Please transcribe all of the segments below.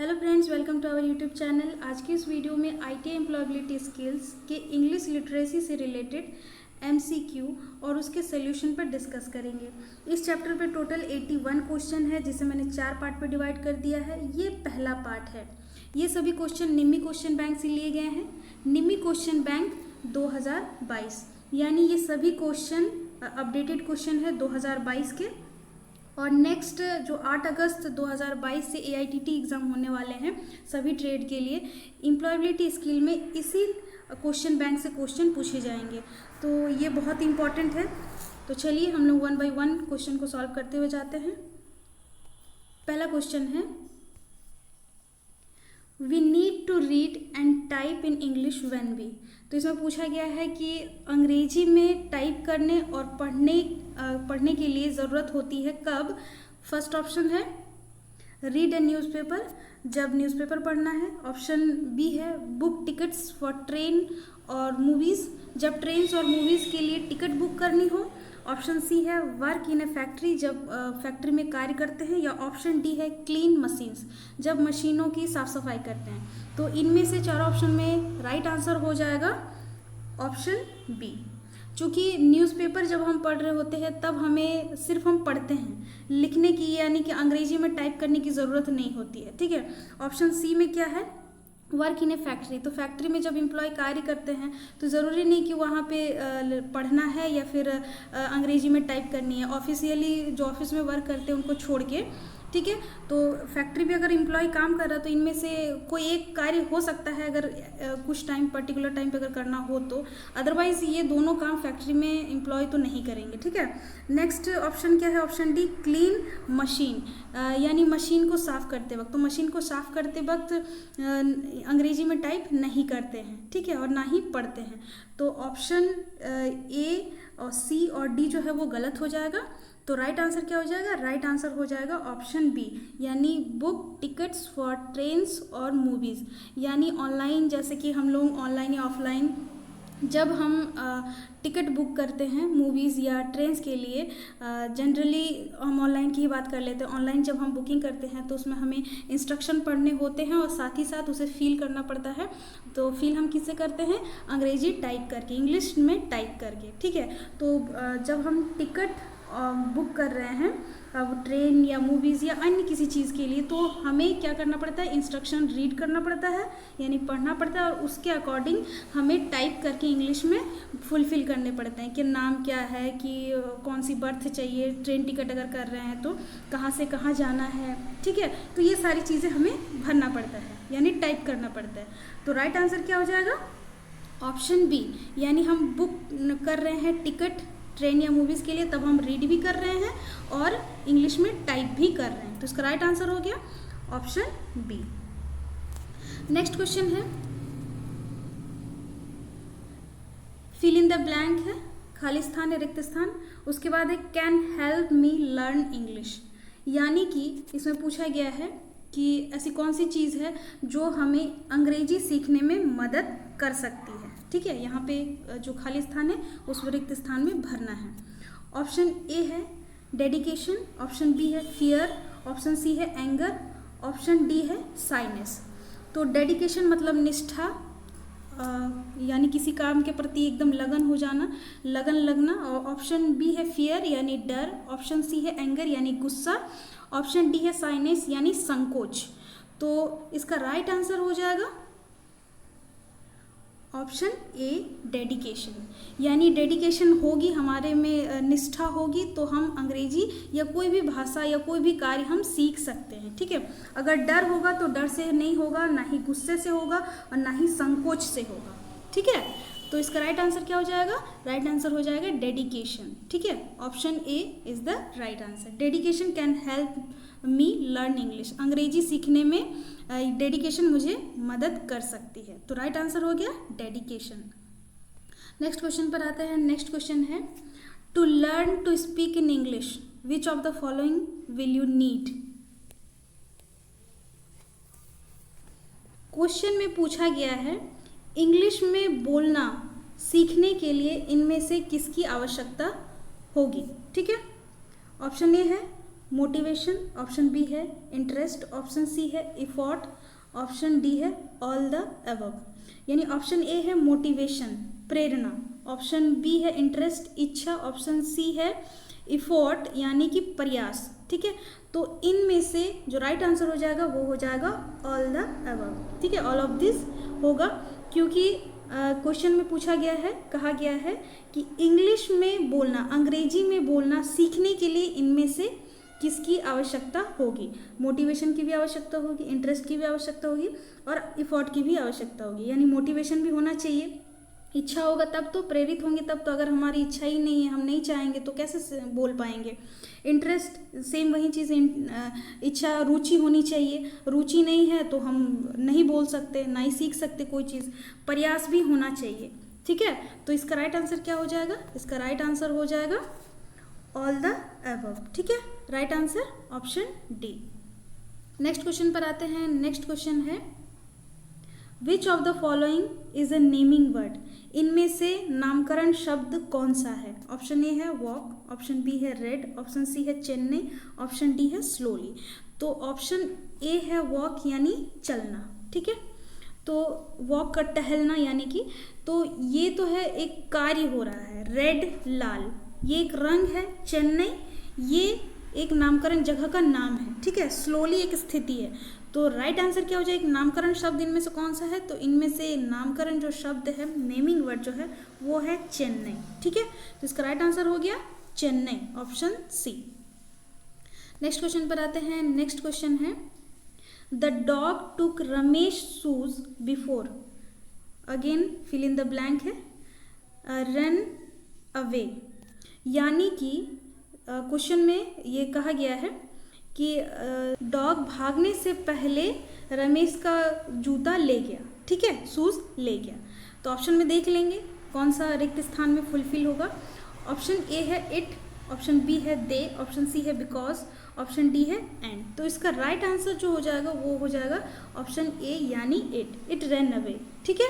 Hello friends, welcome to our YouTube channel. आज की इस वीडियो में आईटीआई एम्प्लॉयबिलिटी स्किल्स के इंग्लिश लिटरेसी से रिलेटेड एमसीक्यू और उसके सोल्यूशन पर डिस्कस करेंगे। इस चैप्टर पे टोटल 81 क्वेश्चन है, जिसे मैंने 4 पार्ट पर डिवाइड कर दिया है। ये पहला पार्ट है। ये सभी क्वेश्चन निम्मी क्वेश्चन बैंक से लिए गए हैं। निम्मी क्वेश्चन बैंक 2022, यानी ये सभी क्वेश्चन अपडेटेड क्वेश्चन है 2022 के। और नेक्स्ट जो 8 अगस्त 2022 से एआईटीटी एग्ज़ाम होने वाले हैं सभी ट्रेड के लिए, एम्प्लॉयबिलिटी स्किल में इसी क्वेश्चन बैंक से क्वेश्चन पूछे जाएंगे, तो ये बहुत इंपॉर्टेंट है। तो चलिए हम लोग 1 बाय 1 क्वेश्चन को सॉल्व करते हुए जाते हैं। पहला क्वेश्चन है, we need to read and type in English when we. तो इसमें पूछा गया है कि अंग्रेजी में टाइप करने और पढ़ने के लिए ज़रूरत होती है कब। फर्स्ट ऑप्शन है रीड ए न्यूज़पेपर, जब न्यूज़पेपर पढ़ना है। ऑप्शन बी है बुक टिकट्स फॉर ट्रेन और मूवीज़, जब ट्रेन्स और मूवीज़ के लिए टिकट बुक करनी हो। ऑप्शन सी है वर्क इन ए फैक्ट्री, जब फैक्ट्री में कार्य करते हैं। या ऑप्शन डी है क्लीन मशीन्स, जब मशीनों की साफ सफाई करते हैं। तो इनमें से 4 ऑप्शन में राइट आंसर हो जाएगा ऑप्शन बी। चूँकि न्यूज़पेपर जब हम पढ़ रहे होते हैं तब हमें सिर्फ हम पढ़ते हैं, लिखने की यानी कि अंग्रेजी में टाइप करने की ज़रूरत नहीं होती है। ठीक है। ऑप्शन सी में क्या है, वर्क इन ए फैक्ट्री, तो फैक्ट्री में जब एम्प्लॉय कार्य करते हैं तो ज़रूरी नहीं कि वहाँ पे पढ़ना है या फिर अंग्रेजी में टाइप करनी है। ऑफिशियली जो ऑफिस में वर्क करते हैं उनको छोड़ के, ठीक है। तो फैक्ट्री भी अगर एम्प्लॉय काम कर रहा है तो इनमें से कोई एक कार्य हो सकता है अगर कुछ टाइम पर्टिकुलर टाइम पे अगर करना हो तो, अदरवाइज ये दोनों काम फैक्ट्री में एम्प्लॉय तो नहीं करेंगे। ठीक है। नेक्स्ट ऑप्शन क्या है, ऑप्शन डी क्लीन मशीन, यानी मशीन को साफ करते वक्त। तो मशीन को साफ करते वक्त अंग्रेजी में टाइप नहीं करते हैं, ठीक है, और ना ही पढ़ते हैं। तो ऑप्शन ए और सी और डी जो है वो गलत हो जाएगा। तो राइट आंसर क्या हो जाएगा, राइट आंसर हो जाएगा ऑप्शन बी, यानी बुक टिकट्स फॉर ट्रेन्स और मूवीज़। यानी ऑनलाइन, जैसे कि हम लोग ऑनलाइन या ऑफलाइन जब हम टिकट बुक करते हैं मूवीज़ या ट्रेन्स के लिए, जनरली हम ऑनलाइन की ही बात कर लेते हैं। ऑनलाइन जब हम बुकिंग करते हैं तो उसमें हमें इंस्ट्रक्शन पढ़ने होते हैं और साथ ही साथ उसे फील करना पड़ता है। तो फील हम किससे करते हैं, अंग्रेजी टाइप करके, इंग्लिश में टाइप करके। ठीक है। तो जब हम टिकट बुक कर रहे हैं अब ट्रेन या मूवीज़ या अन्य किसी चीज़ के लिए, तो हमें क्या करना पड़ता है, इंस्ट्रक्शन रीड करना पड़ता है, यानी पढ़ना पड़ता है, और उसके अकॉर्डिंग हमें टाइप करके इंग्लिश में फुलफ़िल करने पड़ते हैं कि नाम क्या है, कि कौन सी बर्थ चाहिए, ट्रेन टिकट अगर कर रहे हैं तो कहाँ से कहाँ जाना है। ठीक है। तो ये सारी चीज़ें हमें भरना पड़ता है, यानी टाइप करना पड़ता है। तो राइट आंसर क्या हो जाएगा, ऑप्शन बी, यानी हम बुक कर रहे हैं टिकट ट्रेन या मूवीज़ के लिए, तब हम रीड भी कर रहे हैं और इंग्लिश में टाइप भी कर रहे हैं। तो इसका राइट आंसर हो गया ऑप्शन बी। नेक्स्ट क्वेश्चन है, फिल इन द ब्लैंक है, खाली स्थान है, रिक्त स्थान। उसके बाद है can help me learn English, यानी कि इसमें पूछा गया है कि ऐसी कौन सी चीज़ है जो हमें अंग्रेजी सीखने में मदद कर सकती है। ठीक है। यहाँ पे जो खाली स्थान है उस रिक्त स्थान में भरना है। ऑप्शन ए है डेडिकेशन, ऑप्शन बी है फियर, ऑप्शन सी है एंगर, ऑप्शन डी है साइनेस। तो डेडिकेशन मतलब निष्ठा, यानी किसी काम के प्रति एकदम लगन हो जाना, लगन लगना। और ऑप्शन बी है फियर यानी डर, ऑप्शन सी है एंगर यानी गुस्सा, ऑप्शन डी है साइनेस यानी संकोच। तो इसका राइट आंसर हो जाएगा ऑप्शन ए डेडिकेशन, यानी डेडिकेशन होगी हमारे में, निष्ठा होगी तो हम अंग्रेजी या कोई भी भाषा या कोई भी कार्य हम सीख सकते हैं। ठीक है। अगर डर होगा तो डर से नहीं होगा, ना ही गुस्से से होगा और ना ही संकोच से होगा। ठीक है। तो इसका राइट आंसर क्या हो जाएगा, राइट आंसर हो जाएगा डेडिकेशन। ठीक है। Option A is the right answer. Dedication can help me learn English, अंग्रेजी सीखने में डेडिकेशन मुझे मदद कर सकती है। तो राइट आंसर हो गया डेडिकेशन। नेक्स्ट क्वेश्चन पर आते हैं। नेक्स्ट क्वेश्चन है, to learn to speak in English which of the following will you need. Question में पूछा गया है इंग्लिश में बोलना सीखने के लिए इनमें से किसकी आवश्यकता होगी। ठीक है। ऑप्शन ए है मोटिवेशन, ऑप्शन बी है इंटरेस्ट, ऑप्शन सी है इफोर्ट, ऑप्शन डी है ऑल द अबव। यानी ऑप्शन ए है मोटिवेशन प्रेरणा, ऑप्शन बी है इंटरेस्ट इच्छा, ऑप्शन सी है इफोर्ट यानी कि प्रयास। ठीक है, तो इनमें से जो राइट आंसर हो जाएगा वो हो जाएगा ऑल द अबव। ठीक है, ऑल ऑफ दिस होगा, क्योंकि क्वेश्चन में पूछा गया है, कहा गया है कि इंग्लिश में बोलना, अंग्रेजी में बोलना सीखने के लिए इनमें से किसकी आवश्यकता होगी। मोटिवेशन की भी आवश्यकता होगी, इंटरेस्ट की भी आवश्यकता होगी और इफोर्ट की भी आवश्यकता होगी। यानी मोटिवेशन भी होना चाहिए, इच्छा होगा तब तो, प्रेरित होंगे तब तो। अगर हमारी इच्छा ही नहीं है, हम नहीं चाहेंगे तो कैसे बोल पाएंगे। इंटरेस्ट सेम वही चीज़, इच्छा रुचि होनी चाहिए, रुचि नहीं है तो हम नहीं बोल सकते, ना ही सीख सकते कोई चीज़। प्रयास भी होना चाहिए। ठीक है, तो इसका राइट आंसर क्या हो जाएगा? इसका राइट आंसर हो जाएगा ऑल द अबव। ठीक है, right answer option D. Next question पर आते हैं। नेक्स्ट क्वेश्चन है which of the following is a naming word. इनमें से नामकरण शब्द कौन सा है? ऑप्शन ए है वॉक, ऑप्शन बी है रेड, ऑप्शन सी है चेन्नई, ऑप्शन डी है स्लोली। तो ऑप्शन ए है वॉक यानी चलना। ठीक है, तो वॉक का टहलना यानी कि, तो ये तो है एक कार्य हो रहा है। रेड लाल ये एक रंग है, चेन्नई ये एक नामकरण जगह का नाम है। ठीक है, स्लोली एक स्थिति है। तो राइट आंसर क्या हो जाएगा? नामकरण शब्द इनमें से कौन सा है? तो इनमें से नामकरण जो शब्द है, नेमिंग वर्ड जो है वो है चेन्नई। ठीक है, तो इसका राइट आंसर हो गया Chennai, option C. Next question पर आते हैं। नेक्स्ट क्वेश्चन है the dog took Ramesh shoes before, again fill in the blank है, रन अवे। यानी कि क्वेश्चन में ये कहा गया है कि डॉग भागने से पहले रमेश का जूता ले गया। ठीक है, शूज ले गया। तो ऑप्शन में देख लेंगे कौन सा रिक्त स्थान में फुलफिल होगा। ऑप्शन ए है इट, ऑप्शन बी है दे, ऑप्शन सी है बिकॉज, ऑप्शन डी है एंड। तो इसका राइट आंसर जो हो जाएगा वो हो जाएगा ऑप्शन ए यानी इट रन अवे। ठीक है,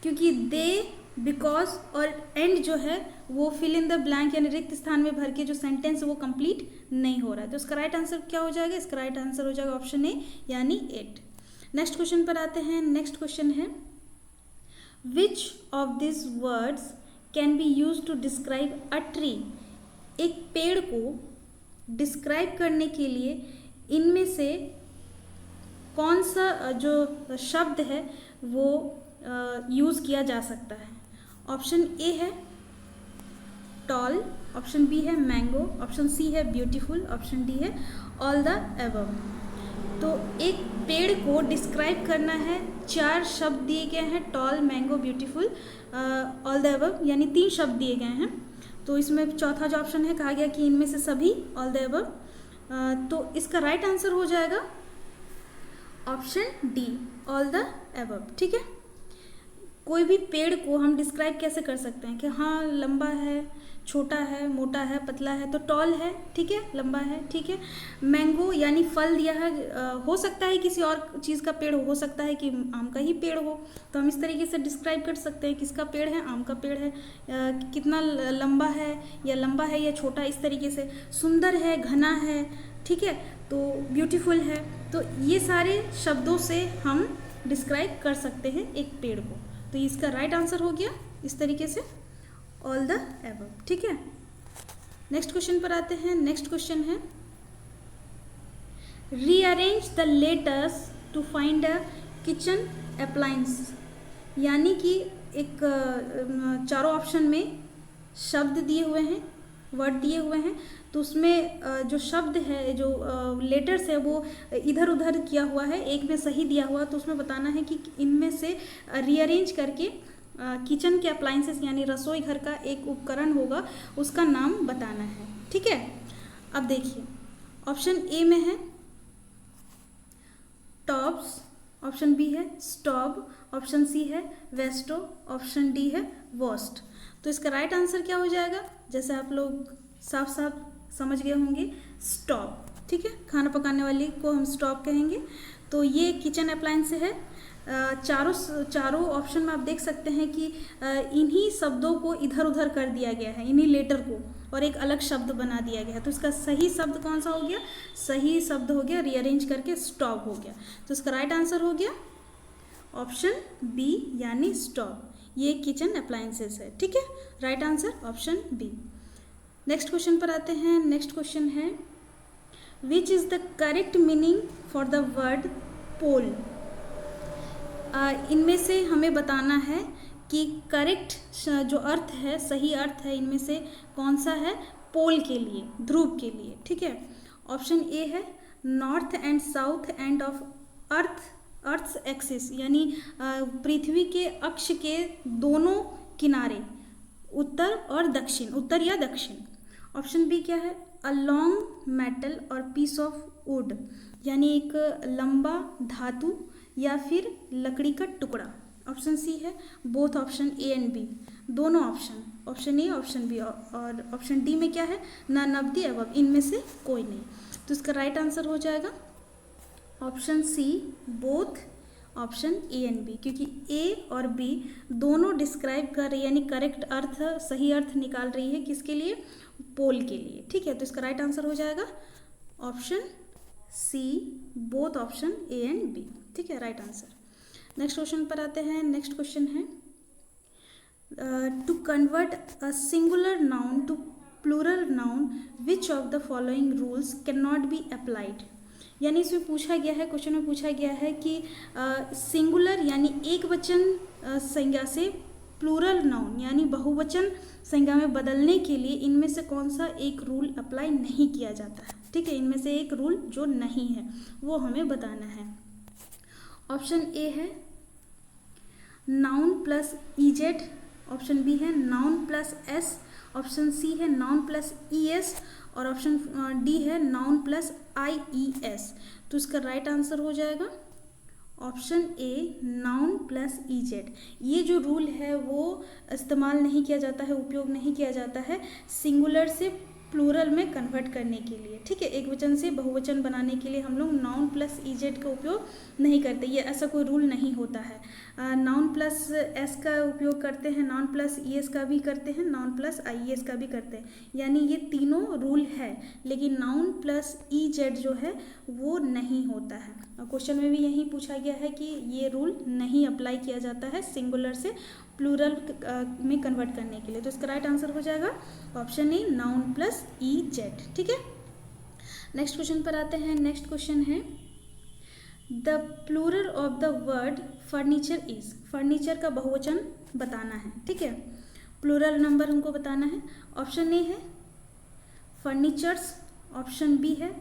क्योंकि दे, बिकॉज और एंड जो है वो फिल इन द ब्लैंक यानी रिक्त स्थान में भर के जो सेंटेंस वो कंप्लीट नहीं हो रहा है। तो इसका राइट आंसर क्या हो जाएगा? इसका राइट आंसर हो जाएगा ऑप्शन ए यानी इट। नेक्स्ट क्वेश्चन पर आते हैं। नेक्स्ट क्वेश्चन है which of this words can be use to describe a tree. एक पेड़ को डिस्क्राइब करने के लिए इनमें से कौन सा जो शब्द है वो यूज़ किया जा सकता है। ऑप्शन ए है टॉल, ऑप्शन बी है मैंगो, ऑप्शन सी है ब्यूटीफुल, ऑप्शन डी है ऑल द अबव। तो एक पेड़ को डिस्क्राइब करना है, 4 शब्द दिए गए हैं, tall, mango, beautiful, all the above, यानी 3 शब्द दिए गए हैं। तो इसमें चौथा जो ऑप्शन है कहा गया कि इनमें से सभी ऑल द अबव। तो इसका राइट आंसर हो जाएगा option D all the above. ठीक है, कोई भी पेड़ को हम डिस्क्राइब कैसे कर सकते हैं कि हाँ लंबा है, छोटा है, मोटा है, पतला है, तो टॉल है। ठीक है, लंबा है। ठीक है, मैंगो यानी फल दिया है, हो सकता है किसी और चीज़ का पेड़ हो सकता है कि आम का ही पेड़ हो, तो हम इस तरीके से डिस्क्राइब कर सकते हैं किसका पेड़ है, आम का पेड़ है, कितना लंबा है या छोटा, इस तरीके से। सुंदर है, घना है, ठीक है, तो ब्यूटीफुल है। तो ये सारे शब्दों से हम डिस्क्राइब कर सकते हैं एक पेड़ को। तो इसका राइट आंसर हो गया इस तरीके से ऑल द अबव। ठीक है, नेक्स्ट क्वेश्चन पर आते हैं। नेक्स्ट क्वेश्चन है rearrange the letters to find a kitchen appliance. यानी कि एक चारों ऑप्शन में शब्द दिए हुए हैं, वर्ड दिए हुए हैं, तो उसमें जो शब्द है, जो लेटर्स है वो इधर उधर किया हुआ है, एक में सही दिया हुआ, तो उसमें बताना है कि इनमें से रीअरेंज करके किचन के अप्लायंसेस यानी रसोई घर का एक उपकरण होगा, उसका नाम बताना है। ठीक है, अब देखिए ऑप्शन ए में है टॉप्स, ऑप्शन बी है स्टॉव, ऑप्शन सी है वेस्टो, ऑप्शन डी है वोस्ट। तो इसका राइट आंसर क्या हो जाएगा? जैसे आप लोग साफ साफ समझ गए होंगे, स्टॉव। ठीक है, खाना पकाने वाली को हम स्टॉव कहेंगे। तो ये किचन अप्लायंस है, चारों ऑप्शन में आप देख सकते हैं कि इन्हीं शब्दों को इधर उधर कर दिया गया है, इन्हीं लेटर को, और एक अलग शब्द बना दिया गया है। तो इसका सही शब्द कौन सा हो गया? सही शब्द हो गया रीअरेंज करके स्टॉप हो गया। तो इसका राइट आंसर हो गया ऑप्शन बी यानी स्टॉप। ये किचन अप्लायंसेस है, ठीक है। Right answer option B. Next question पर आते हैं। नेक्स्ट क्वेश्चन है which is the correct meaning for the word pole. इनमें से हमें बताना है कि करेक्ट जो अर्थ है, सही अर्थ है इनमें से कौन सा है पोल के लिए, ध्रुव के लिए, ठीक है। ऑप्शन ए है north end south end of earth's axis, यानी पृथ्वी के अक्ष के दोनों किनारे, उत्तर और दक्षिण, उत्तर या दक्षिण। ऑप्शन बी क्या है अ लॉन्ग मेटल और पीस ऑफ वुड, यानी एक लंबा धातु या फिर लकड़ी का टुकड़ा। ऑप्शन सी है both option A and B, दोनों option, option A option B, और ऑप्शन डी में क्या है नन ऑफ द अबव, इनमें से कोई नहीं। तो इसका राइट आंसर हो जाएगा option C both option A and B, क्योंकि ए और बी दोनों डिस्क्राइब कर रही है, यानी करेक्ट अर्थ, सही अर्थ निकाल रही है किसके लिए? पोल के लिए, ठीक है। तो इसका राइट आंसर हो जाएगा option C both option A and B, ठीक है, राइट आंसर। नेक्स्ट क्वेश्चन पर आते हैं। नेक्स्ट क्वेश्चन है to convert a singular noun to plural noun which of the following rules can not be applied. यानी इसमें पूछा गया है, क्वेश्चन में पूछा गया है कि सिंगुलर यानी एक वचन संज्ञा से प्लूरल नाउन यानी बहुवचन संज्ञा में बदलने के लिए इनमें से कौन सा एक रूल अप्लाई नहीं किया जाता है, ठीक है। इनमें से एक रूल जो नहीं है वो हमें बताना है। ऑप्शन ए है noun plus E Z, option B है noun plus S, option C है नाउन प्लस ई एस, और ऑप्शन डी है noun plus I E S. तो इसका राइट आंसर हो जाएगा option A noun plus E Z. ये जो रूल है वो इस्तेमाल नहीं किया जाता है, उपयोग नहीं किया जाता है सिंगुलर से प्लूरल में कन्वर्ट करने के लिए, ठीक है। एक वचन से बहुवचन बनाने के लिए हम लोग नाउन प्लस ई जेड का उपयोग नहीं करते, ये ऐसा कोई रूल नहीं होता है। नाउन प्लस एस का उपयोग करते हैं, नाउन प्लस ई एस का भी करते हैं, नाउन प्लस आई एस का भी करते हैं, यानी ये तीनों रूल है, लेकिन नाउन प्लस ई जेड जो है वो नहीं होता है। और क्वेश्चन में भी यही पूछा गया है कि ये रूल नहीं अप्लाई किया जाता है सिंगुलर से प्लूरल में कन्वर्ट करने के लिए। तो इसका राइट आंसर हो जाएगा option A noun plus E Z, ठीक है। नेक्स्ट क्वेश्चन पर आते हैं। नेक्स्ट क्वेश्चन है the plural of the word furniture is. Furniture का बहुवचन बताना है, ठीक है। प्लूरल नंबर हमको बताना है। ऑप्शन ए है फर्नीचर्स, ऑप्शन बी है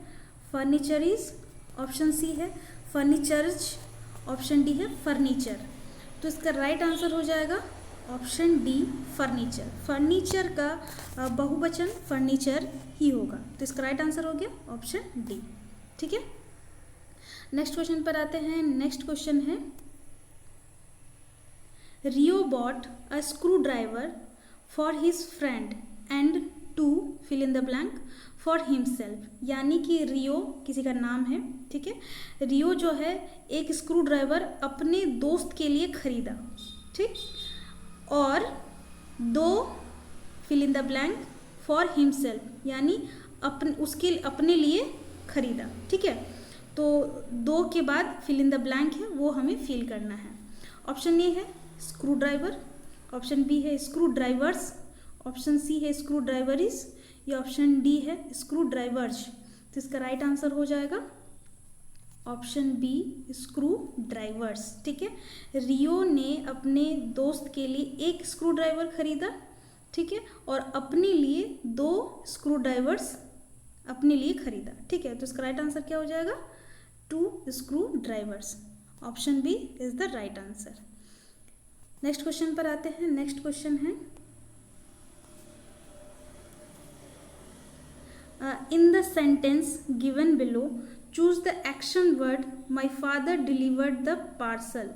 फर्नीचरीज, ऑप्शन सी है फर्नीचर्स, ऑप्शन डी है फर्नीचर। तो इसका राइट आंसर हो जाएगा ऑप्शन डी फर्नीचर। फर्नीचर का बहुवचन फर्नीचर ही होगा, तो इसका राइट आंसर हो गया ऑप्शन डी, ठीक है। नेक्स्ट क्वेश्चन पर आते हैं। नेक्स्ट क्वेश्चन है Rio bought a screwdriver for his friend and to fill in the blank for himself, यानी कि रियो किसी का नाम है, ठीक है। रियो जो है एक स्क्रू ड्राइवर अपने दोस्त के लिए खरीदा, ठीक, और दो fill in the blank for himself, यानी अपने लिए खरीदा, ठीक है। तो दो के बाद फिल इन द ब्लैंक है वो हमें फिल करना है। ऑप्शन ए है स्क्रू ड्राइवर, ऑप्शन बी है स्क्रू ड्राइवर्स, ऑप्शन सी है स्क्रू ड्राइवरीज, या ऑप्शन डी है स्क्रू ड्राइवर्स। तो इसका राइट आंसर हो जाएगा ऑप्शन बी स्क्रू ड्राइवर्स, ठीक है। रियो ने अपने दोस्त के लिए एक स्क्रू ड्राइवर खरीदा, ठीक है, और अपने लिए दो स्क्रू ड्राइवर्स अपने लिए खरीदा, ठीक है। तो इसका राइट आंसर क्या हो जाएगा 2 screwdrivers. Option B is the right answer. Next question पर आते हैं। नेक्स्ट क्वेश्चन है in the sentence given below choose the action word my father delivered the parcel।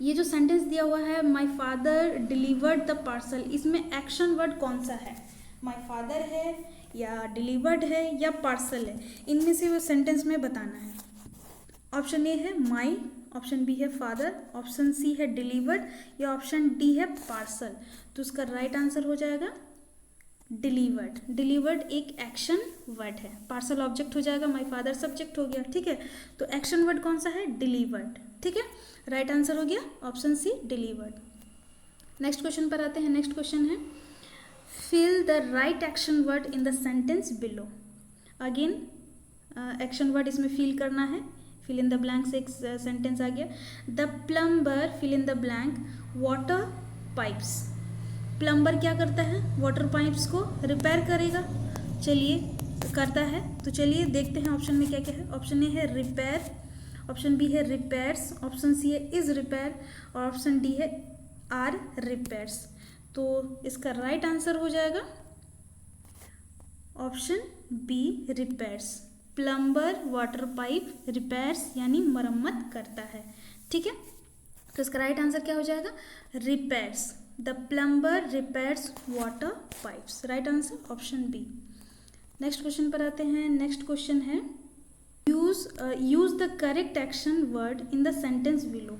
ये जो सेंटेंस दिया हुआ है my father delivered the parcel, इसमें एक्शन वर्ड कौन सा है? my father है या delivered है या parcel है, इनमें से वो सेंटेंस में बताना है। ऑप्शन ए है my, ऑप्शन बी है फादर, ऑप्शन सी है डिलीवर्ड, या ऑप्शन डी है पार्सल। तो इसका राइट आंसर हो जाएगा डिलीवर्ड। डिलीवर्ड एक एक्शन वर्ड है, पार्सल ऑब्जेक्ट हो जाएगा, माय फादर सब्जेक्ट हो गया, ठीक है। तो एक्शन वर्ड कौन सा है? डिलीवर्ड, ठीक है। राइट आंसर हो गया option C delivered. Next question पर आते हैं। नेक्स्ट क्वेश्चन है fill the right action word in the sentence below. Again action word इसमें फिल करना है। फिल इन द ब्लैंक से एक सेंटेंस आ गया। The plumber fill in the blank water pipes. Plumber क्या करता है? वाटर पाइप्स को रिपेयर करेगा। चलिए करता है, तो चलिए देखते हैं ऑप्शन में क्या क्या है। ऑप्शन ए है रिपेयर, ऑप्शन बी है रिपेयर्स, ऑप्शन सी है इज रिपेयर, और ऑप्शन डी है आर रिपेयर्स। तो इसका राइट आंसर हो जाएगा option B repairs. Plumber water pipe repairs यानी मरम्मत करता है, ठीक है। तो इसका राइट आंसर क्या हो जाएगा? Repairs. The plumber repairs water pipes. Right answer option B. Next question पर आते हैं। नेक्स्ट क्वेश्चन है use the correct action word in the sentence below.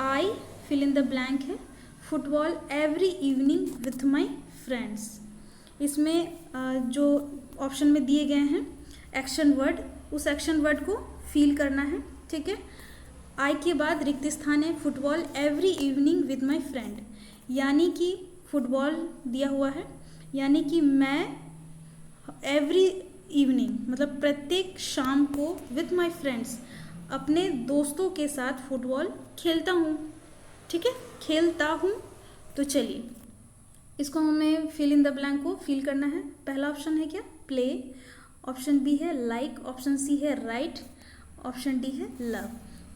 I fill in the blank है football every evening with my friends. इसमें जो option में दिए गए हैं एक्शन वर्ड, उस एक्शन वर्ड को फिल करना है, ठीक है। आई के बाद रिक्त स्थान है football every evening with my friend, यानी कि फुटबॉल दिया हुआ है, यानी कि मैं एवरी इवनिंग मतलब प्रत्येक शाम को विथ माई फ्रेंड्स अपने दोस्तों के साथ फुटबॉल खेलता हूँ, ठीक है, खेलता हूँ। तो चलिए इसको हमें फिल इन द ब्लैंक को फिल करना है। पहला ऑप्शन है क्या? प्ले, ऑप्शन बी है लाइक, ऑप्शन सी है राइट, ऑप्शन डी है लव।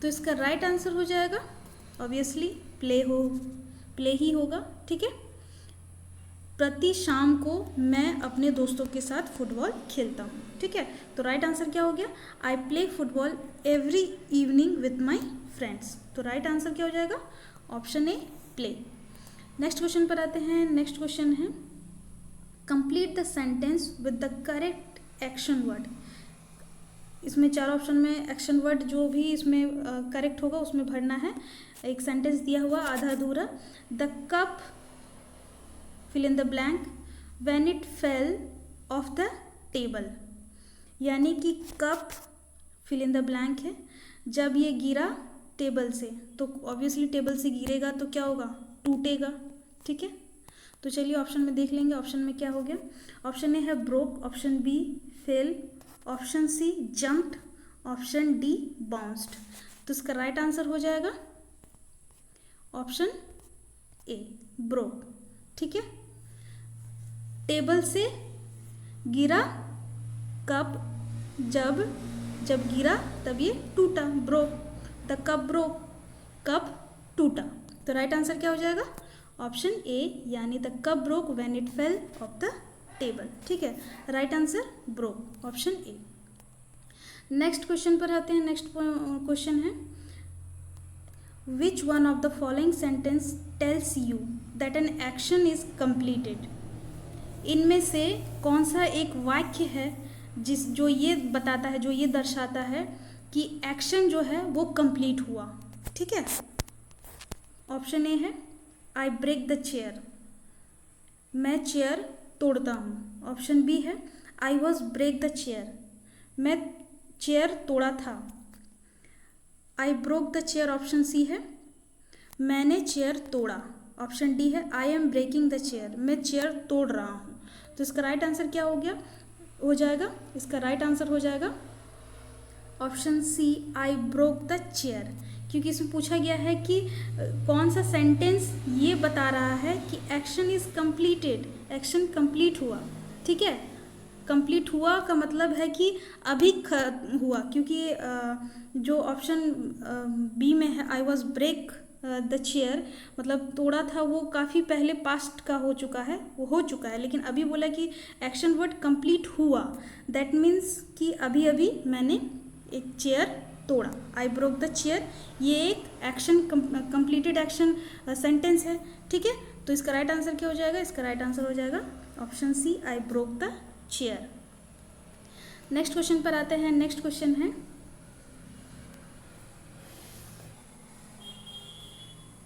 तो इसका राइट आंसर हो जाएगा ऑब्वियसली प्ले ही होगा, ठीक है। प्रति शाम को मैं अपने दोस्तों के साथ फुटबॉल खेलता हूँ, ठीक है। तो राइट आंसर क्या हो गया? I play football every evening with my friends. तो राइट आंसर क्या हो जाएगा? Option a play. Next question पर आते हैं। नेक्स्ट क्वेश्चन है complete the sentence with the correct action word. इसमें चार ऑप्शन में एक्शन वर्ड जो भी इसमें करेक्ट होगा उसमें भरना है। एक सेंटेंस दिया हुआ आधा अधूरा। The cup fill in the blank when it fell off the table, यानी कि cup fill in the blank है, जब ये गिरा टेबल से, तो ऑब्वियसली टेबल से गिरेगा तो क्या होगा? टूटेगा, ठीक है। तो चलिए ऑप्शन में देख लेंगे ऑप्शन में क्या हो गया। ऑप्शन ए है broke, option B fell, option C jumped, option D bounced. तो इसका राइट आंसर हो जाएगा ऑप्शन ए ब्रोक, ठीक है। टेबल से गिरा कप, जब गिरा तब ये टूटा, broke, the cup broke, cup टूटा। तो राइट आंसर क्या हो जाएगा? ऑप्शन ए यानी the cup broke when it fell off the table, ठीक है। Right answer broke, option A. Next question पर आते हैं। नेक्स्ट क्वेश्चन है which one of the following sentence tells you that an action is completed. इनमें से कौन सा एक वाक्य है जो ये बताता है, जो ये दर्शाता है कि एक्शन जो है वो कंप्लीट हुआ, ठीक है। ऑप्शन ए है आई ब्रेक द चेयर, मैं चेयर तोड़ता हूँ। ऑप्शन बी है I was break the chair, मैं चेयर तोड़ा था। I broke the chair option C है मैंने चेयर तोड़ा। ऑप्शन डी है I am breaking the chair, मैं चेयर तोड़ रहा हूँ। तो इसका राइट आंसर क्या हो जाएगा? इसका राइट आंसर हो जाएगा option C I broke the chair, क्योंकि इसमें पूछा गया है कि कौन सा सेंटेंस ये बता रहा है कि action is completed, action complete हुआ, ठीक है। कंप्लीट हुआ का मतलब है कि अभी हुआ, क्योंकि जो ऑप्शन बी में है I was break the chair मतलब तोड़ा था, वो काफ़ी पहले पास्ट का हो चुका है, वो हो चुका है। लेकिन अभी बोला कि एक्शन वर्ड कंप्लीट हुआ, दैट मीन्स कि अभी अभी मैंने एक चेयर तोड़ा। आई ब्रोक द चेयर ये एक एक्शन कंप्लीटेड एक्शन सेंटेंस है, ठीक है। तो इसका राइट आंसर क्या हो जाएगा? इसका राइट आंसर हो जाएगा option C I broke the chair. Next question पर आते हैं। नेक्स्ट क्वेश्चन है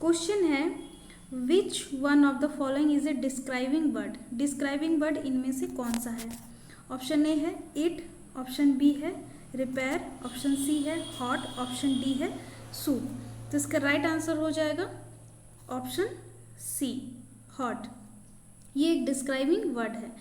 क्वेश्चन है which one of the following is a describing word. Describing word इनमें से कौन सा है? ऑप्शन ए है इट, ऑप्शन बी है रिपेयर, ऑप्शन सी है हॉट, ऑप्शन डी है सूप। तो इसका राइट आंसर हो जाएगा ऑप्शन सी हॉट। ये एक डिस्क्राइबिंग वर्ड है।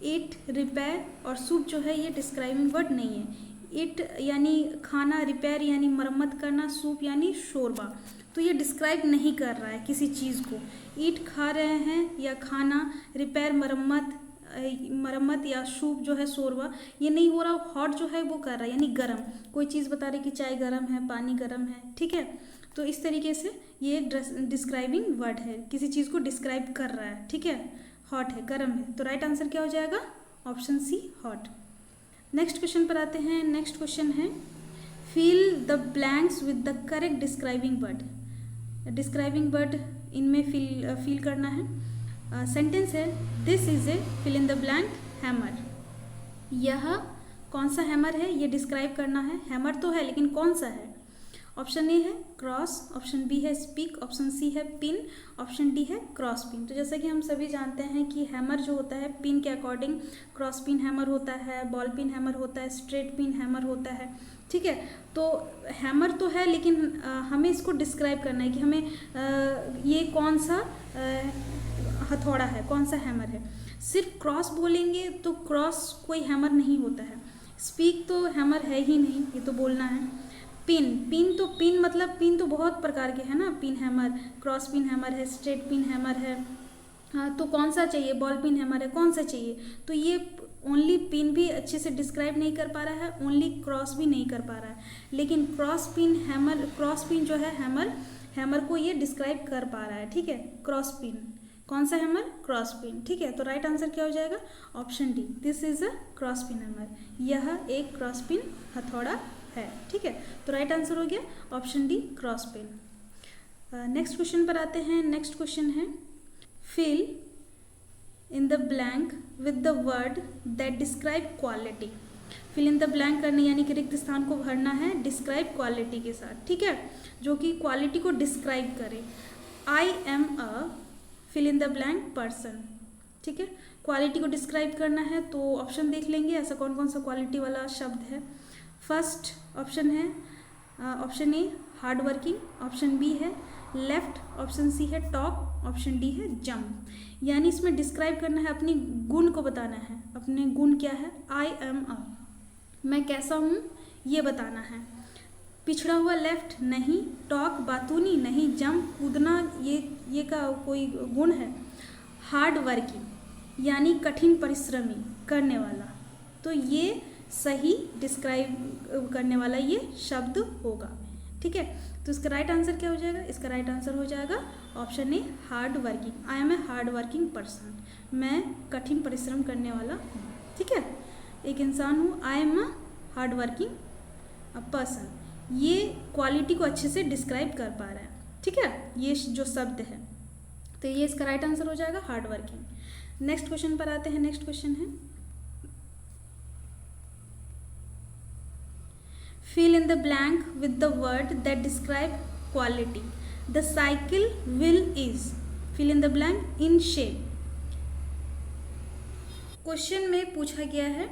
इट, रिपेयर और सूप जो है ये डिस्क्राइबिंग वर्ड नहीं है। इट यानी खाना, रिपेयर यानी मरम्मत करना, सूप यानी शोरबा। तो ये डिस्क्राइब नहीं कर रहा है किसी चीज़ को। ईट खा रहे हैं या खाना, रिपेयर मरम्मत या सूप जो है शोरबा, ये नहीं हो रहा। हॉट जो है वो कर रहा है यानी गर्म, कोई चीज़ बता रही कि चाय गर्म है, पानी गर्म है, ठीक है। तो इस तरीके से ये एक डिस्क्राइबिंग वर्ड है, किसी चीज़ को डिस्क्राइब कर रहा है, ठीक है। हॉट है, गर्म है, तो राइट आंसर क्या हो जाएगा? Option C hot. Next question पर आते हैं। नेक्स्ट क्वेश्चन है fill the blanks with the correct describing word. Describing word इनमें फिल करना है। सेंटेंस है this is a fill in the blank hammer. यह कौन सा हैमर है ये डिस्क्राइब करना है। हैमर तो है लेकिन कौन सा है? ऑप्शन ए है क्रॉस, ऑप्शन बी है स्पीक, ऑप्शन सी है पिन, ऑप्शन डी है क्रॉस पिन। तो जैसा कि हम सभी जानते हैं कि हैमर जो होता है पिन के अकॉर्डिंग क्रॉस पिन हैमर होता है, बॉल पिन हैमर होता है, स्ट्रेट पिन हैमर होता है, ठीक है। तो हैमर तो है लेकिन हमें इसको डिस्क्राइब करना है कि हमें ये कौन सा हथौड़ा है, कौन सा हैमर है। सिर्फ क्रॉस बोलेंगे तो क्रॉस कोई हैमर नहीं होता है। स्पीक तो हैमर है ही नहीं, ये तो बोलना है। पिन मतलब पिन तो बहुत प्रकार के हैं ना, pin hammer, cross pin hammer है, स्ट्रेट पिन हैमर है। हाँ, तो कौन सा चाहिए? बॉल पिन हैमर है, कौन सा चाहिए? तो ये ओनली पिन भी अच्छे से डिस्क्राइब नहीं कर पा रहा है, ओनली क्रॉस भी नहीं कर पा रहा है, लेकिन क्रॉस पिन जो है हैमर को ये डिस्क्राइब कर पा रहा है, ठीक है। क्रॉस पिन कौन सा हैमर? क्रॉस पिन, ठीक है। तो राइट आंसर क्या हो जाएगा? Option D, this is a cross pin hammer. यह एक क्रॉस पिन हथौड़ा है, ठीक है। तो राइट आंसर हो गया option D cross pin. Next question पर आते हैं। नेक्स्ट क्वेश्चन है fill in the blank with the word that describe quality. Fill in the blank करने यानी कि रिक्त स्थान को भरना है डिस्क्राइब क्वालिटी के साथ, ठीक है, जो कि क्वालिटी को डिस्क्राइब करे। I am a fill in the blank person, ठीक है। क्वालिटी को डिस्क्राइब करना है तो ऑप्शन देख लेंगे ऐसा कौन कौन सा क्वालिटी वाला शब्द है। फर्स्ट ऑप्शन है option A hard working, option B है लेफ्ट, ऑप्शन सी है टॉक, ऑप्शन डी है जंप। यानी इसमें डिस्क्राइब करना है, अपनी गुण को बताना है। अपने गुण क्या है? आई एम अ, मैं कैसा हूँ ये बताना है। पिछड़ा हुआ लेफ्ट नहीं, टॉक बातूनी नहीं, जंप कूदना ये का कोई गुण है। हार्ड वर्किंग यानी कठिन परिश्रमी करने वाला, तो ये सही डिस्क्राइब करने वाला ये शब्द होगा, ठीक है। तो इसका राइट आंसर क्या हो जाएगा? इसका राइट आंसर हो जाएगा option A hard working. I am a hard working person, मैं कठिन परिश्रम करने वाला हूँ, ठीक है, एक इंसान हूँ। आई am a hard working person, ये क्वालिटी को अच्छे से डिस्क्राइब कर पा रहा है, ठीक है, ये जो शब्द है। तो ये इसका राइट आंसर हो जाएगा हार्ड वर्किंग। नेक्स्ट क्वेश्चन पर आते हैं। नेक्स्ट क्वेश्चन है fill in the blank with the word that describe quality. The cycle wheel is fill in the blank in shape. Question में पूछा गया है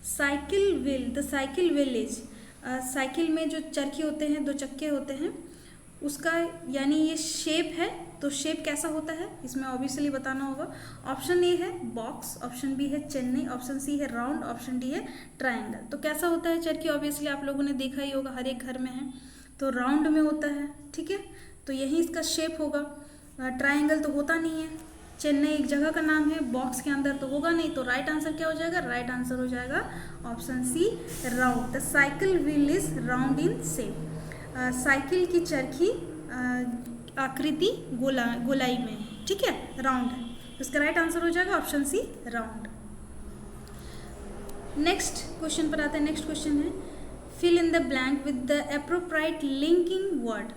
cycle wheel, the cycle wheel is, cycle में जो चरखे होते हैं, दो चक्के होते हैं, उसका यानी ये शेप है, तो शेप कैसा होता है इसमें ऑब्वियसली बताना होगा। ऑप्शन ए है बॉक्स, ऑप्शन बी है चेन्नई, ऑप्शन सी है राउंड, ऑप्शन डी है ट्रायंगल। तो कैसा होता है चरखी? ऑब्वियसली आप लोगों ने देखा ही होगा, हर एक घर में है, तो राउंड में होता है, ठीक है, तो यही इसका शेप होगा। ट्रायंगल तो होता नहीं है, चेन्नई एक जगह का नाम है, बॉक्स के अंदर तो होगा नहीं। तो राइट आंसर क्या हो जाएगा? राइट आंसर हो जाएगा option C round. The cycle wheel is round in shape. Cycle की चरखी आकृति गोलाई में, ठीक है, राउंड है, तो इसका राइट आंसर हो जाएगा option C round. Next question पर आते हैं। नेक्स्ट क्वेश्चन है fill in the blank with the appropriate linking word.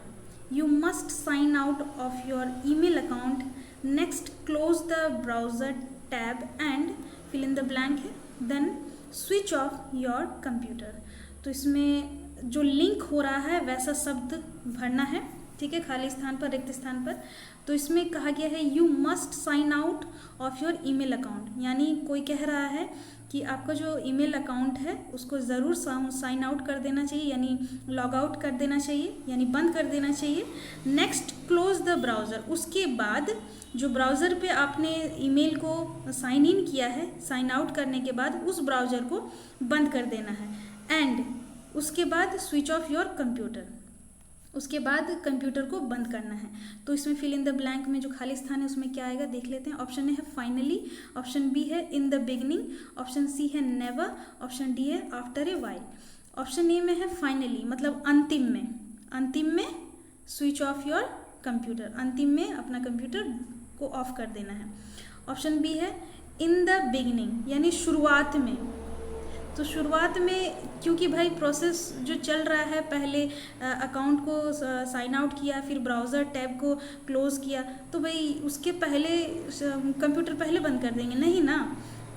You must sign out of your email account. Next close the browser tab and fill in the blank है, then switch off your computer. तो इसमें जो link हो रहा है वैसा शब्द भरना है, ठीक है, खाली स्थान पर, रिक्त स्थान पर। तो इसमें कहा गया है you must sign out of your email account, यानी कोई कह रहा है कि आपका जो ईमेल अकाउंट है उसको ज़रूर साइन आउट कर देना चाहिए, यानी लॉग आउट कर देना चाहिए, यानी बंद कर देना चाहिए। नेक्स्ट क्लोज द ब्राउज़र, उसके बाद जो ब्राउज़र पे आपने ईमेल को साइन इन किया है, साइन आउट करने के बाद उस ब्राउज़र को बंद कर देना है। एंड उसके बाद स्विच ऑफ योर कंप्यूटर, उसके बाद कंप्यूटर को बंद करना है। तो इसमें फिल इन द ब्लैंक में जो खाली स्थान है उसमें क्या आएगा देख लेते हैं। ऑप्शन ए है फाइनली, ऑप्शन बी है in the beginning, option C है नेवर, ऑप्शन डी है after a while. Option A में है फाइनली, मतलब अंतिम में, अंतिम में स्विच ऑफ योर कंप्यूटर, अंतिम में अपना कंप्यूटर को ऑफ कर देना है। ऑप्शन बी है इन द बिगनिंग, यानी शुरुआत में। तो शुरुआत में क्योंकि भाई प्रोसेस जो चल रहा है, पहले अकाउंट को साइन आउट किया, फिर ब्राउज़र टैब को क्लोज़ किया, तो भाई उसके पहले कंप्यूटर पहले बंद कर देंगे नहीं ना,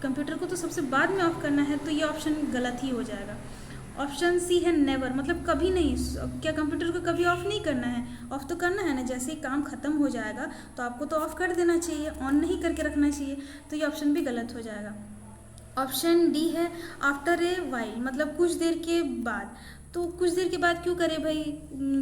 कंप्यूटर को तो सबसे बाद में ऑफ करना है। तो ये ऑप्शन गलत ही हो जाएगा। ऑप्शन सी है नेवर, मतलब कभी नहीं, क्या कंप्यूटर को कभी ऑफ नहीं करना है? ऑफ तो करना है ना, जैसे ही काम ख़त्म हो जाएगा तो आपको तो ऑफ कर देना चाहिए, ऑन नहीं करके रखना चाहिए। तो ये ऑप्शन भी गलत हो जाएगा। ऑप्शन डी है आफ्टर ए वाइल, मतलब कुछ देर के बाद। तो कुछ देर के बाद क्यों करें भाई,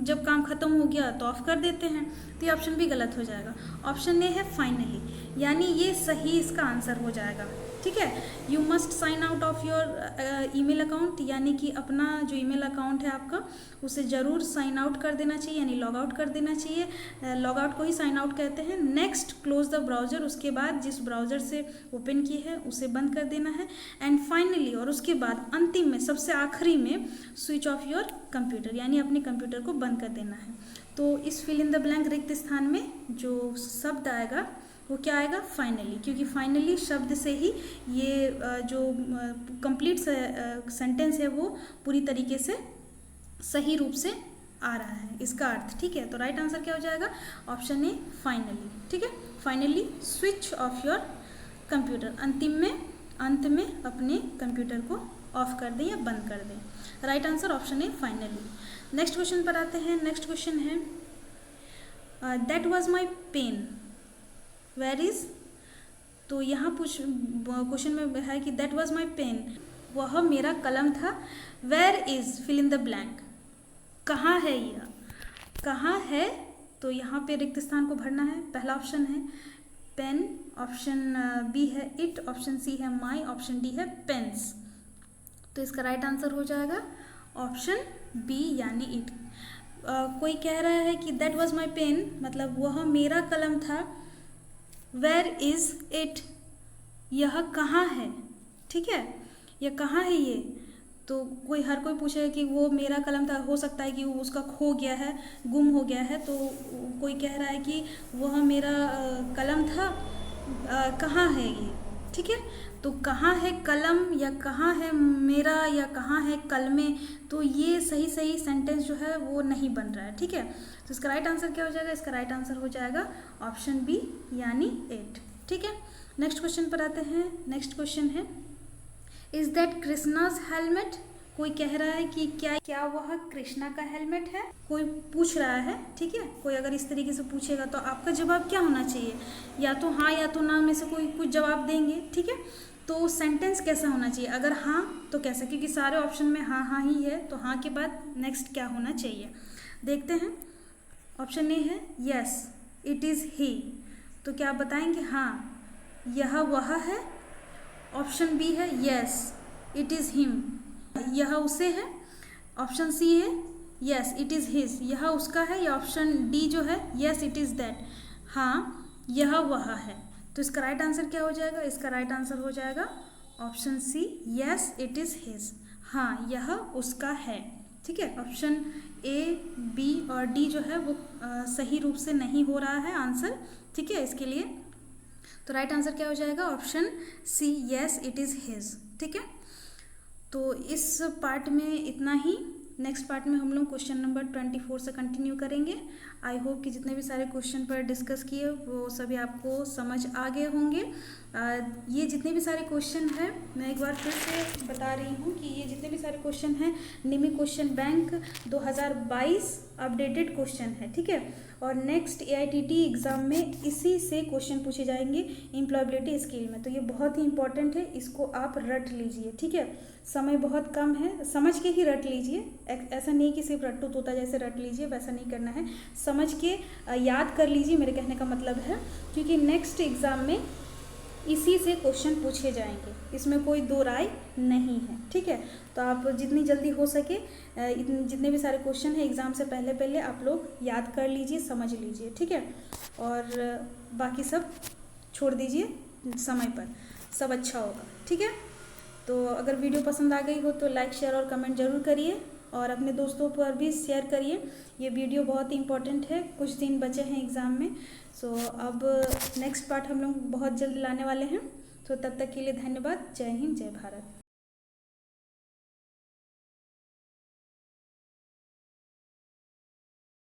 जब काम ख़त्म हो गया तो ऑफ कर देते हैं। तो ये ऑप्शन भी गलत हो जाएगा। ऑप्शन ए है फाइनली, यानी ये सही इसका आंसर हो जाएगा। ठीक है, you must sign out of your email account, यानी कि अपना जो ईमेल अकाउंट है आपका उसे ज़रूर साइन आउट कर देना चाहिए, यानी लॉग आउट कर देना चाहिए। लॉग आउट को ही साइन आउट कहते हैं। नेक्स्ट क्लोज द ब्राउज़र, उसके बाद जिस ब्राउज़र से ओपन किए हैं उसे बंद कर देना है। एंड फाइनली, और उसके बाद अंतिम में, सबसे आखिरी में स्विच ऑफ योर कंप्यूटर, यानी अपने कंप्यूटर को बंद कर देना है। तो इस फिल इन द ब्लैंक रिक्त स्थान में जो शब्द आएगा वो क्या आएगा? फाइनली, क्योंकि फाइनली शब्द से ही ये जो कंप्लीट सेंटेंस है वो पूरी तरीके से सही रूप से आ रहा है इसका अर्थ। ठीक है, तो राइट आंसर क्या हो जाएगा? Option A finally. ठीक है, finally switch off your computer, अंतिम में, अंत में अपने कंप्यूटर को ऑफ कर दें या बंद कर दें। Right answer option A finally. Next question पर आते हैं। नेक्स्ट क्वेश्चन है that was my pen where is. तो यहाँ क्वेश्चन में है कि दैट वाज माई पेन, वह मेरा कलम था। Where is fill in the blank, कहाँ है यह, कहाँ है? तो यहाँ पे रिक्त स्थान को भरना है। पहला ऑप्शन है पेन, ऑप्शन बी है इट, ऑप्शन सी है माई, ऑप्शन डी है पेन्स। तो इसका राइट आंसर हो जाएगा ऑप्शन बी, यानी इट। कोई कह रहा है कि दैट वाज माई पेन, मतलब वह मेरा कलम था। वेयर इज़ इट, यह कहाँ है? ठीक है, यह कहाँ है ये? तो हर कोई पूछेगा कि वो मेरा कलम था, हो सकता है कि वो उसका खो गया है, गुम हो गया है। तो कोई कह रहा है कि वह मेरा कलम था, कहाँ है ये? ठीक है, तो कहाँ है कलम, या कहाँ है मेरा, या कहाँ है कलमें, तो ये सही सही सेंटेंस जो है वो नहीं बन रहा है। ठीक है, तो इसका राइट आंसर क्या हो जाएगा? इसका राइट आंसर हो जाएगा ऑप्शन बी, यानी इट। ठीक है, नेक्स्ट क्वेश्चन पर आते हैं। नेक्स्ट क्वेश्चन है इज दैट कृष्णाज हेलमेट। कोई कह रहा है कि क्या वह कृष्णा का हेलमेट है? कोई पूछ रहा है। ठीक है, कोई अगर इस तरीके से पूछेगा तो आपका जवाब क्या होना चाहिए? या तो हाँ या तो ना में से कोई कुछ जवाब देंगे। ठीक है, तो सेंटेंस कैसा होना चाहिए? अगर हाँ तो कैसा, क्योंकि सारे ऑप्शन में हाँ हाँ ही है, तो हाँ के बाद नेक्स्ट क्या होना चाहिए देखते हैं। ऑप्शन ए है यस इट इज़ ही, तो क्या आप बताएंगे? हाँ यह वह है। ऑप्शन बी है यस इट इज़ हिम, यह उसे है। ऑप्शन सी है यस इट इज़ हिज, यह उसका है। या ऑप्शन डी जो है यस इट इज़ दैट, हाँ यह वह है। तो इसका राइट आंसर क्या हो जाएगा? इसका राइट आंसर हो जाएगा option C yes it is his, हाँ यह उसका है। ठीक है, ऑप्शन ए, बी और डी जो है वो सही रूप से नहीं हो रहा है आंसर। ठीक है, इसके लिए तो राइट आंसर क्या हो जाएगा? Option C yes it is his. ठीक है, तो इस पार्ट में इतना ही। नेक्स्ट पार्ट में हम लोग क्वेश्चन नंबर 24 से कंटिन्यू करेंगे। आई होप कि जितने भी सारे क्वेश्चन पर डिस्कस किए वो सभी आपको समझ आ गए होंगे। ये जितने भी सारे क्वेश्चन हैं, मैं एक बार फिर से बता रही हूँ कि ये जितने भी सारे क्वेश्चन हैं निमी क्वेश्चन बैंक 2022 अपडेटेड क्वेश्चन है, ठीक है। और नेक्स्ट AITT एग्ज़ाम में इसी से क्वेश्चन पूछे जाएंगे एम्प्लॉयबिलिटी स्किल में। तो ये बहुत ही इंपॉर्टेंट है, इसको आप रट लीजिए, ठीक है। समय बहुत कम है, समझ के ही रट लीजिए, ऐसा नहीं कि सिर्फ रट्टू तोता जैसे रट लीजिए, वैसा नहीं करना है, समझ के याद कर लीजिए, मेरे कहने का मतलब है। क्योंकि नेक्स्ट एग्ज़ाम में इसी से क्वेश्चन पूछे जाएंगे, इसमें कोई दो राय नहीं है, ठीक है। तो आप जितनी जल्दी हो सके जितने भी सारे क्वेश्चन हैं एग्ज़ाम से पहले पहले आप लोग याद कर लीजिए, समझ लीजिए, ठीक है। और बाकी सब छोड़ दीजिए समय पर, सब अच्छा होगा, ठीक है। तो अगर वीडियो पसंद आ गई हो तो लाइक शेयर और कमेंट ज़रूर करिए और अपने दोस्तों पर भी शेयर करिए। ये वीडियो बहुत ही इंपॉर्टेंट है, कुछ दिन बचे हैं एग्ज़ाम में। सो अब नेक्स्ट पार्ट हम लोग बहुत जल्द लाने वाले हैं। तो तब तक के लिए धन्यवाद। जय हिंद, जय भारत।